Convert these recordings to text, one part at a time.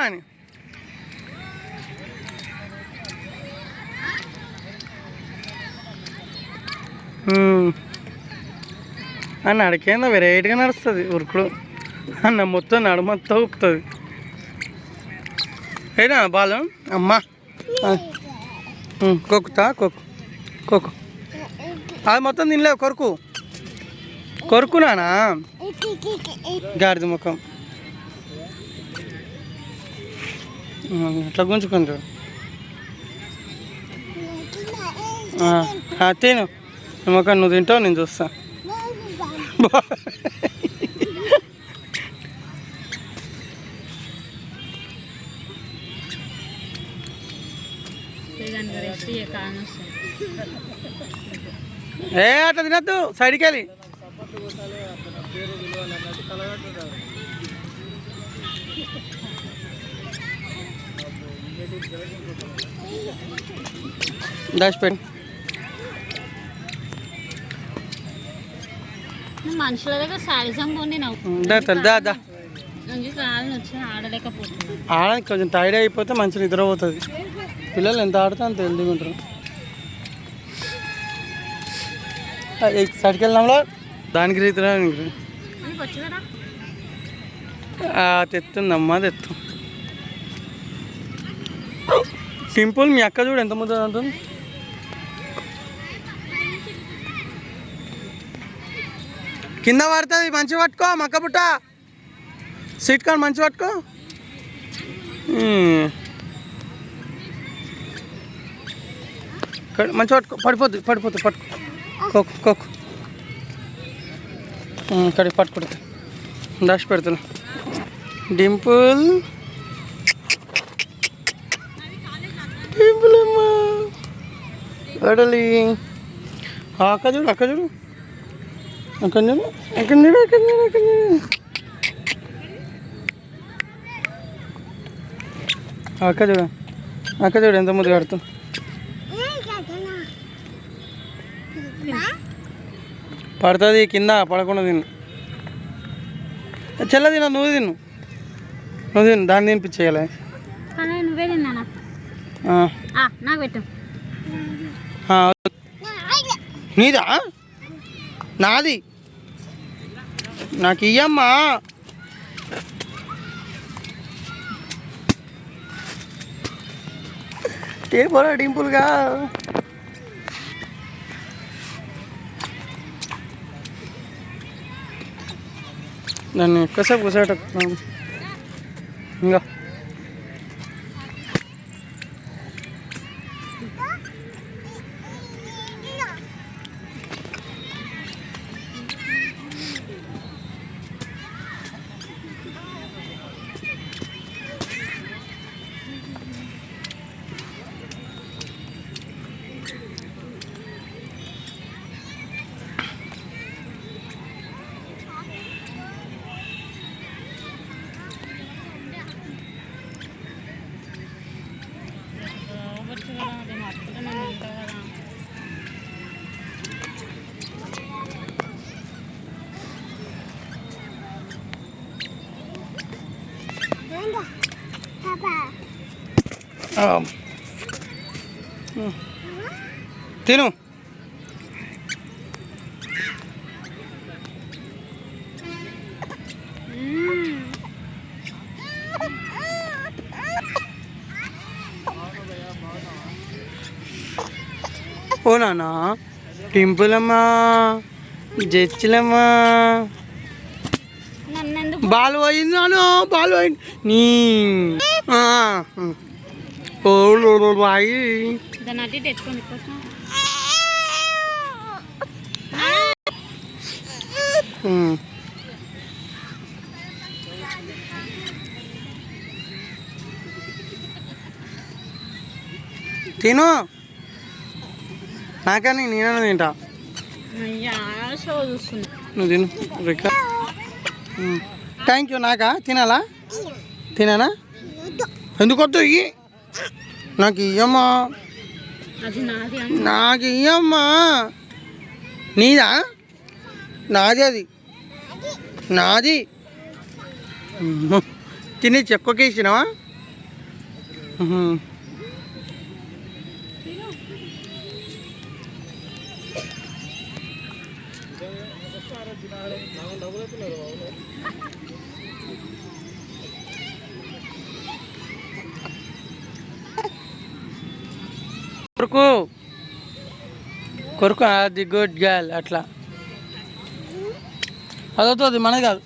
అని అని నడికేందో వెరైటీగా నడుస్తుంది ఉరుకుడు అన్న మొత్తం నడుమొత్తం ఉప్పుతుంది ఏనా బాలు అమ్మా కొక్కుతా కొక్కు అది మొత్తం తినలేవు కొరుకునానా గాడిద ముఖం అట్లా గుంజుకుంటు తిను ముఖం నువ్వు తింటావు నేను చూస్తా ఏ అట్లా తినద్దు సైడ్కి వెళ్ళి దాచిపెట్టి మనుషుల దగ్గర సాలిజం పోనీ ఆడడానికి కొంచెం టైర్డ్ అయిపోతే మంచిగా నిద్ర పోతుంది పిల్లలు ఎంత ఆడితే అంత హెల్దీగా ఉంటారు సైడ్కి వెళ్దాంలో దానికి రీతిరా తెత్తుందమ్మా తెత్తు సింపుల్ మీ అక్క చూడు ఎంత ముద్ద అంటుంది కింద పడుతుంది మంచి పట్టుకో మక్క పుట్ట సీట్ కాడ మంచి పట్టుకో మంచి పట్టుకో పట్టుకో కొక్కు ఇక్కడికి పట్టుకుంటా దాచి పెడుతున్నా డింపుల్ అమ్మా వడలి అక్క చూడు అక్కడ చూడు అక్క చూడు ఎంత ముద్దు కడుతుంది పడుతుంది కింద పడకుండా తిను చెల్ల తిన నువ్వు తిను దాన్ని తినిపించేయాలి నువ్వే తిన్నా నాకు పెట్టు నీదా నాది నాకు ఇయ్యమ్మా పోరా డింపుల్గా దాన్ని ఎక్కువసేపు కూర్చోట ఇంకా తిను ఓనా టింపులమ్మా జచ్చిలమ్మా బాలు పోయిందాను బాలు పోయింది నీ బాయి తిను నాకని నేను తింటా నువ్వు తిను రికా థ్యాంక్ యూ నాకా తినాలా తినానా ఎందుకు వద్దు ఇవి నాకు ఇయ్యమ్మా నాకు ఇయ్యమ్మా నీదా నాది అది నాది తిని చెక్కకేసినావా కొరుకు కొరుకు, అది గుడ్ గర్ల్. అట్లా అదొద్దు, అది మనది కాదు.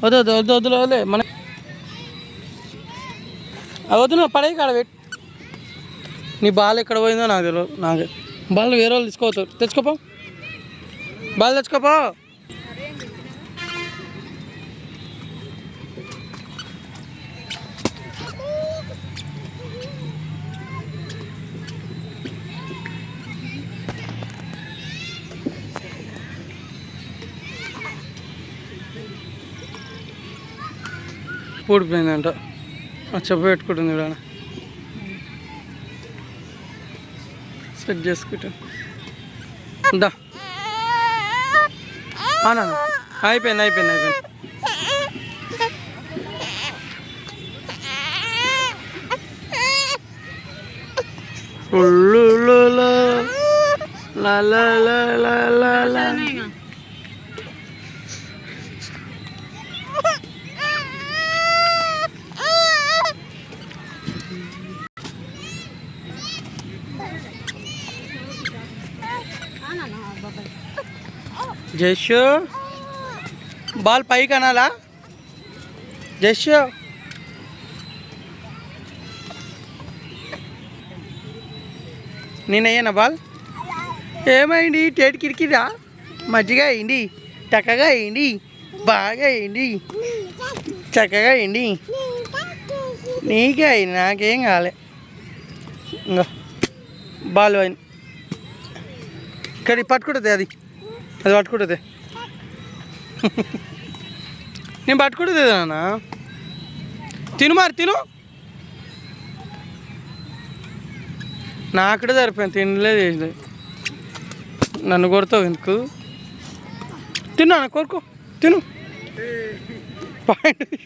వద్దు వద్దు వద్దు వద్దులే వదిలే మన వద్దు, నువ్వు పడే కాడ పెట్టి. నీ బాల్ ఎక్కడ పోయిందో నాకు తెలియదు. నాకు బాల్ వేరే వాళ్ళు తీసుకోవచ్చు. తెచ్చుకోపో, బాల్ తెచ్చుకోపో. పూడిపోయిందంట. చెప్పు పెట్టుకుంటుంది ఇక్కడ, సెట్ చేసుకుంటాను. దా అన్నా, అయిపోయింది అయిపోయింది అయిపోయింది. లా లా లా లా లా లా. జష్, బాల్ పైకి అనాలా? జష్, నేనయ్యానా బాల్? ఏమైంది? టేట్ కిరికిరా? మజ్జిగ అయింది, చక్కగా అయింది, బాగా అయింది, చక్కగా అయింది. నీకే అయింది, నాకేం కాలే. ఇంకా బాల్ అయింది. ఇక్కడ పట్టుకుంటుంది, అది అది పట్టుకుంటుంది. నేను పట్టుకుంటుంది నాన్న. తిను మరి, తిను. నాకుడే సరిపోయింది, తినలేదు చేసలేదు. నన్ను కొడతావు ఎందుకు? తిన్నా, కొరుకో, తిను. పాయింట్.